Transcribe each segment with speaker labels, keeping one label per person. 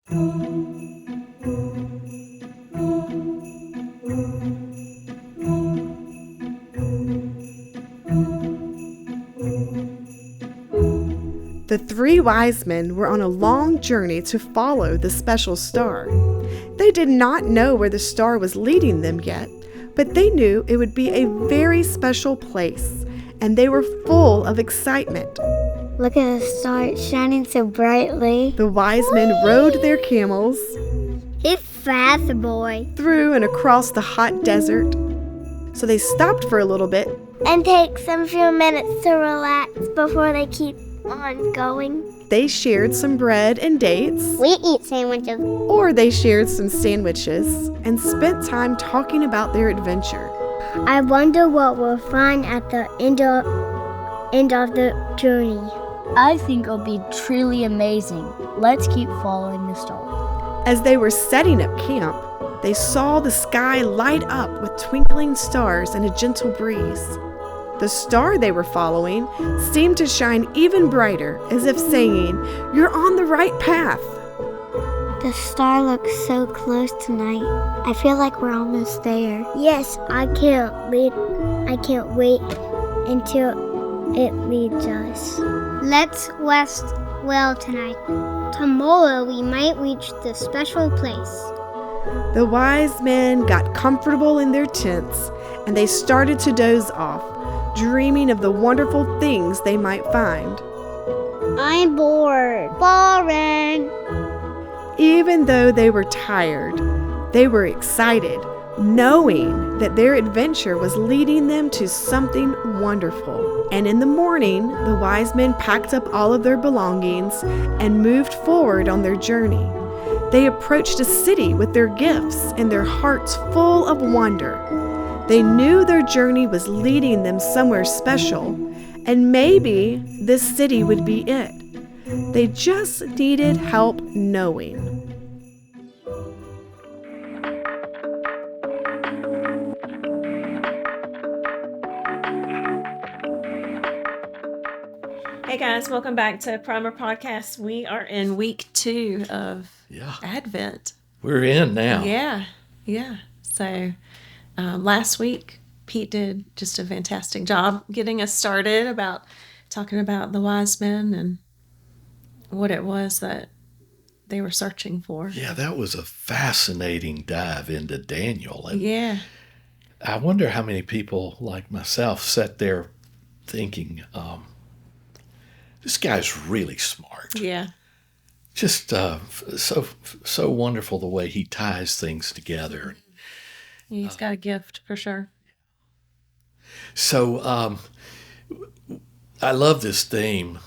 Speaker 1: The three wise men were on a long journey to follow the special star. They did not know where the star was leading them yet, but they knew it would be a very special place, and they were full of excitement.
Speaker 2: Look at the star, it's shining so brightly.
Speaker 1: The wise men rode their camels.
Speaker 2: He's fast, boy.
Speaker 1: Through and across the hot desert. So they stopped for a little bit.
Speaker 2: And take some few minutes to relax before they keep on going.
Speaker 1: They shared some bread and dates.
Speaker 2: We eat sandwiches.
Speaker 1: Or they shared some sandwiches and spent time talking about their adventure.
Speaker 2: I wonder what we'll find at the end of the journey. I think it'll be truly amazing. Let's keep following the star.
Speaker 1: As they were setting up camp, they saw the sky light up with twinkling stars and a gentle breeze. The star they were following seemed to shine even brighter, as if saying, "You're on the right path."
Speaker 2: The star looks so close tonight. I feel like we're almost there. Yes, I can't wait until it leads us. Let's rest well tonight. Tomorrow we might reach the special place.
Speaker 1: The wise men got comfortable in their tents, and they started to doze off, dreaming of the wonderful things they might find.
Speaker 2: I'm bored. Boring.
Speaker 1: Even though they were tired, they were excited, knowing that their adventure was leading them to something wonderful. And in the morning, the wise men packed up all of their belongings and moved forward on their journey. They approached a city with their gifts and their hearts full of wonder. They knew their journey was leading them somewhere special, and maybe this city would be it. They just needed help knowing.
Speaker 3: Hey guys, welcome back to Primer Podcast. We are in week 2 of Advent.
Speaker 4: We're in now.
Speaker 3: Yeah. So last week, Pete did just a fantastic job getting us started about talking about the wise men and what it was that they were searching for.
Speaker 4: Yeah, that was a fascinating dive into Daniel. And
Speaker 3: yeah.
Speaker 4: I wonder how many people like myself sat there thinking, this guy's really smart.
Speaker 3: Yeah.
Speaker 4: Just so wonderful the way he ties things together.
Speaker 3: He's got a gift for sure.
Speaker 4: So I love this theme,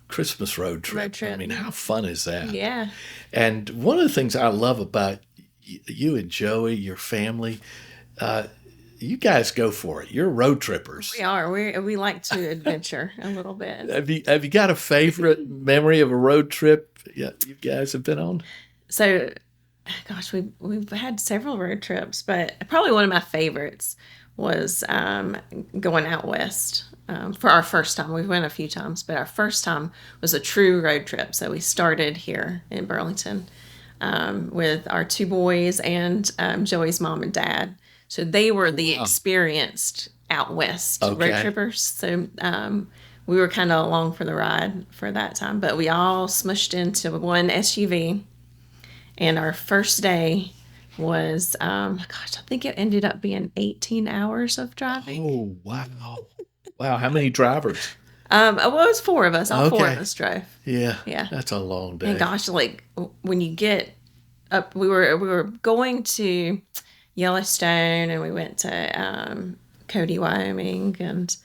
Speaker 4: Christmas road trip. I mean, how fun is that?
Speaker 3: Yeah.
Speaker 4: And one of the things I love about you and Joey, your family, you guys go for it. You're road trippers.
Speaker 3: We are. We like to adventure a little bit.
Speaker 4: Have you got a favorite memory of a road trip you guys have been on?
Speaker 3: So, gosh, we've had several road trips, but probably one of my favorites was going out west for our first time. We went a few times, but our first time was a true road trip. So we started here in Burlington with our 2 boys and Joey's mom and dad. So they were the experienced out west road trippers. So we were kind of along for the ride for that time. But we all smushed into one SUV. And our first day was, I think it ended up being 18 hours of driving.
Speaker 4: Oh, wow. Wow, how many drivers?
Speaker 3: Well, it was 4 of us. All 4 of us drove.
Speaker 4: Yeah.
Speaker 3: Yeah.
Speaker 4: That's a long day.
Speaker 3: And gosh, like when you get up, we were going to Yellowstone, and we went to Cody, Wyoming, and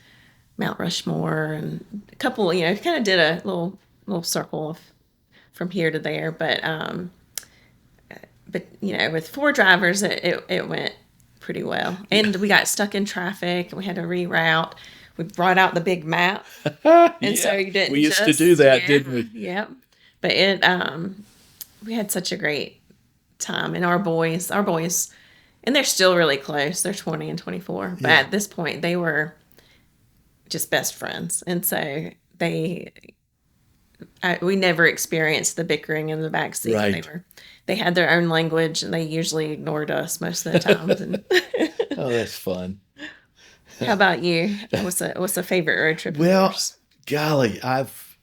Speaker 3: Mount Rushmore, and a couple, kind of did a little circle from here to there. But with 4 drivers, it went pretty well. And we got stuck in traffic, and we had to reroute. We brought out the big map, and so you didn't.
Speaker 4: We used to do that, didn't we?
Speaker 3: Yep. But we had such a great time, and our boys, and they're still really close. They're 20 and 24, but at this point, they were just best friends, and so they we never experienced the bickering in the back seat.
Speaker 4: Right.
Speaker 3: They had their own language, and they usually ignored us most of the times. And
Speaker 4: Oh, that's fun.
Speaker 3: how about you? What's a favorite road trip of
Speaker 4: Well,
Speaker 3: yours?
Speaker 4: golly, I've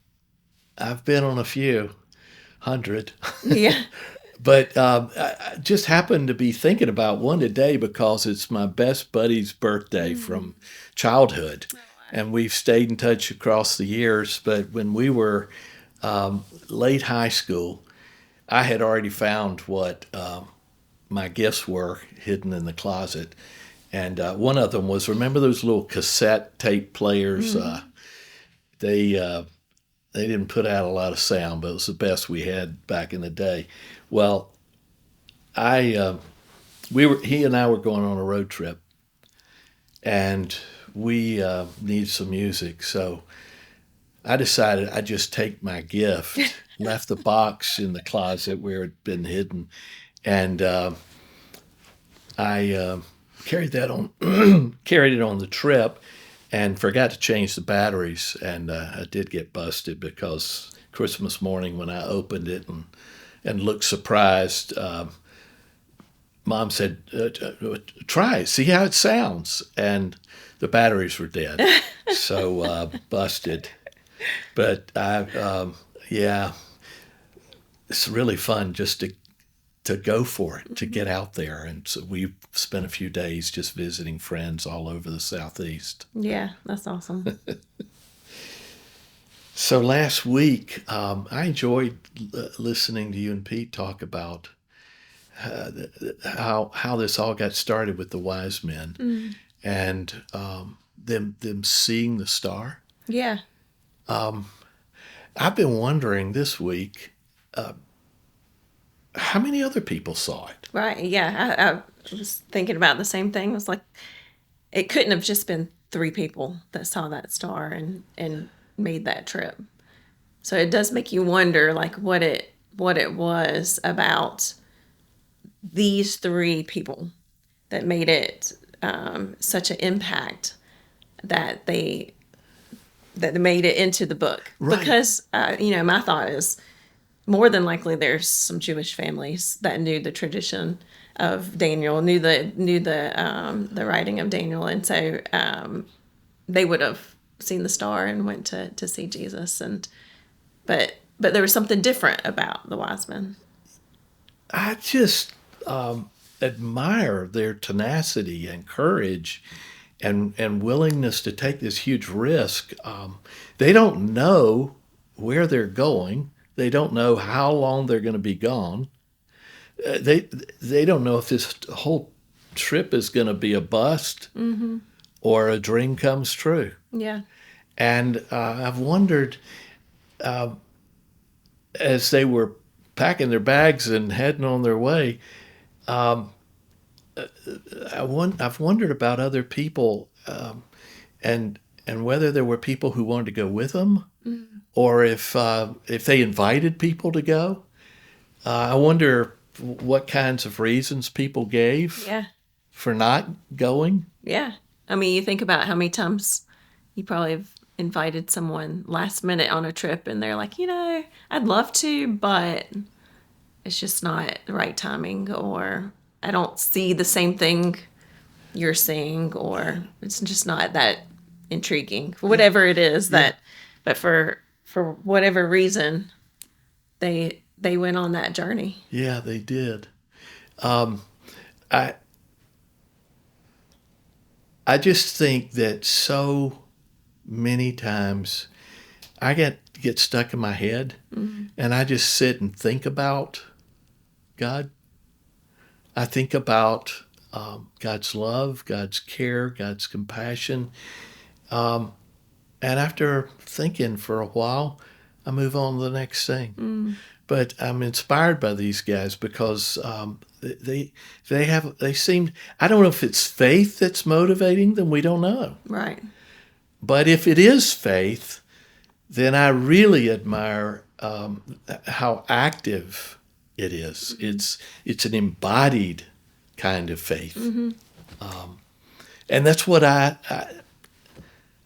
Speaker 4: been on a few hundred,
Speaker 3: Yeah.
Speaker 4: but I just happened to be thinking about one today because it's my best buddy's birthday from childhood, and we've stayed in touch across the years. But when we were late high school, I had already found what my gifts were hidden in the closet. And one of them was, remember those little cassette tape players? They they didn't put out a lot of sound, but it was the best we had back in the day. Well, he and I were going on a road trip, and we needed some music, so I decided I'd just take my gift, left the box in the closet where it had been hidden, and I carried that on, carried it on the trip, and forgot to change the batteries, and I did get busted because Christmas morning when I opened it and looked surprised, Mom said, "Try it, see how it sounds," and the batteries were dead, so busted. But yeah, it's really fun just to go for it, to get out there. And so we spent a few days just visiting friends all over the Southeast.
Speaker 3: Yeah, that's awesome.
Speaker 4: So last week, I enjoyed listening to you and Pete talk about how this all got started with the wise men and them seeing the star.
Speaker 3: Yeah.
Speaker 4: I've been wondering this week, how many other people saw it?
Speaker 3: Right. Yeah. I was thinking about the same thing. It was like, it couldn't have just been 3 people that saw that star and made that trip. So it does make you wonder, like, what it was about these 3 people that made it such an impact that they made it into the book.
Speaker 4: Right.
Speaker 3: Because my thought is, more than likely there's some Jewish families that knew the tradition of Daniel, knew the writing of Daniel, and so they would have seen the star and went to see Jesus. But there was something different about the wise men.
Speaker 4: I just admire their tenacity and courage and willingness to take this huge risk. They don't know where they're going. They don't know how long they're going to be gone. They don't know if this whole trip is going to be a bust or a dream comes true.
Speaker 3: Yeah.
Speaker 4: And I've wondered, as they were packing their bags and heading on their way, I've wondered about other people and whether there were people who wanted to go with them, or if they invited people to go. I wonder what kinds of reasons people gave for not going.
Speaker 3: Yeah. I mean, you think about how many times you probably have invited someone last minute on a trip and they're like, I'd love to, but it's just not the right timing, or I don't see the same thing you're seeing, or it's just not that intriguing for whatever it is but for whatever reason they went on that journey.
Speaker 4: Yeah, they did. I just think that so many times I get stuck in my head, and I just sit and think about God. I think about God's love, God's care, God's compassion. And after thinking for a while, I move on to the next thing. But I'm inspired by these guys because they seem, I don't know if it's faith that's motivating them, we don't know.
Speaker 3: Right.
Speaker 4: But if it is faith, then I really admire how active it is. It's an embodied kind of faith. And that's what I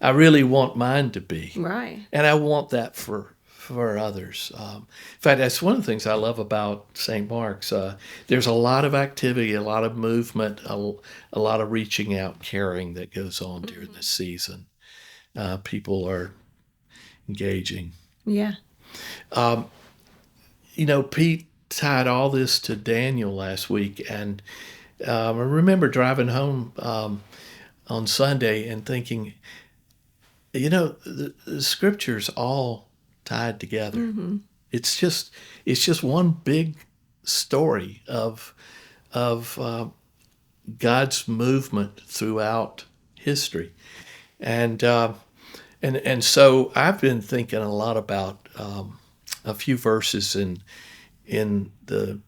Speaker 4: really want mine to be.
Speaker 3: Right.
Speaker 4: And I want that for for others. In fact, that's one of the things I love about St. Mark's. There's a lot of activity, a lot of movement, a lot of reaching out, caring that goes on during this season. People are engaging.
Speaker 3: Yeah.
Speaker 4: Pete tied all this to Daniel last week, and I remember driving home on Sunday and thinking, the scriptures all tied together.
Speaker 3: Mm-hmm.
Speaker 4: It's just one big story of God's movement throughout history, and so I've been thinking a lot about a few verses in the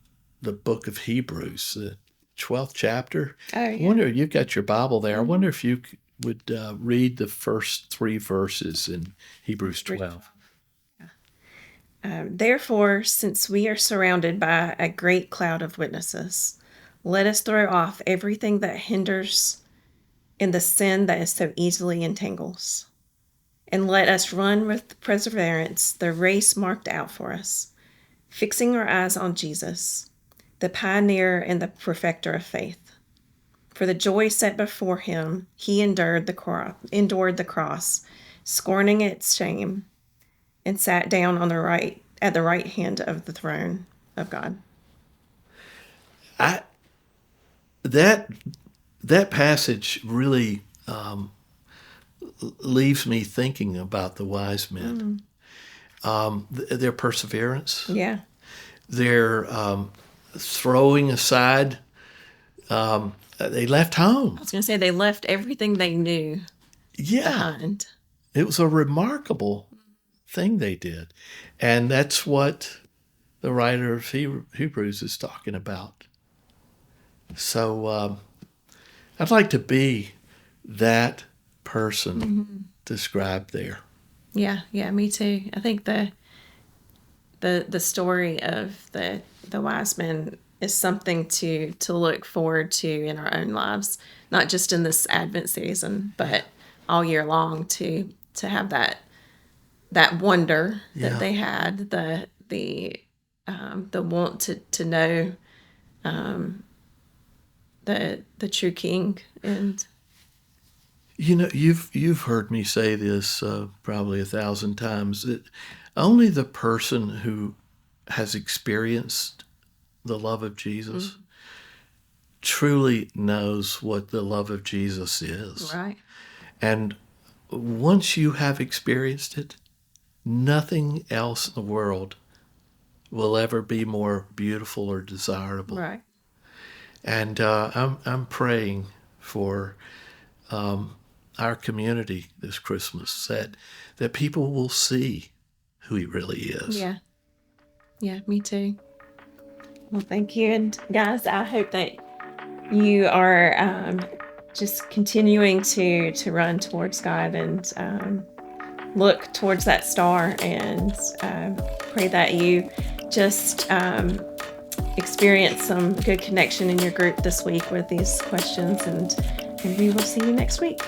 Speaker 4: book of Hebrews, the 12th chapter.
Speaker 3: Oh, yeah.
Speaker 4: I wonder, you've got your Bible there. I wonder if you would read the first 3 verses in Hebrews 12.
Speaker 3: Therefore, since we are surrounded by a great cloud of witnesses, let us throw off everything that hinders and the sin that is so easily entangles. And let us run with perseverance the race marked out for us, fixing our eyes on Jesus, the pioneer and the perfecter of faith. For the joy set before him, he endured the cross, scorning its shame, and sat down at the right hand of the throne of God.
Speaker 4: That passage really leaves me thinking about the wise men. Their perseverance.
Speaker 3: Yeah.
Speaker 4: Their throwing aside. They left home.
Speaker 3: I was going to say they left everything they knew behind.
Speaker 4: It was a remarkable thing they did. And that's what the writer of Hebrews is talking about. So I'd like to be that person described there.
Speaker 3: Yeah, me too. I think the story of the wise men is something to look forward to in our own lives, not just in this Advent season, but all year long, to have that wonder that they had, the want to know the true King. And
Speaker 4: you've heard me say this probably 1,000 times, that only the person who has experienced the love of Jesus truly knows what the love of Jesus is.
Speaker 3: Right.
Speaker 4: And once you have experienced it, nothing else in the world will ever be more beautiful or desirable.
Speaker 3: Right.
Speaker 4: And I'm praying for our community this Christmas, that people will see who he really is.
Speaker 3: Yeah, me too. Well, thank you. And guys, I hope that you are just continuing to run towards God and look towards that star, and pray that you just experience some good connection in your group this week with these questions, and we will see you next week.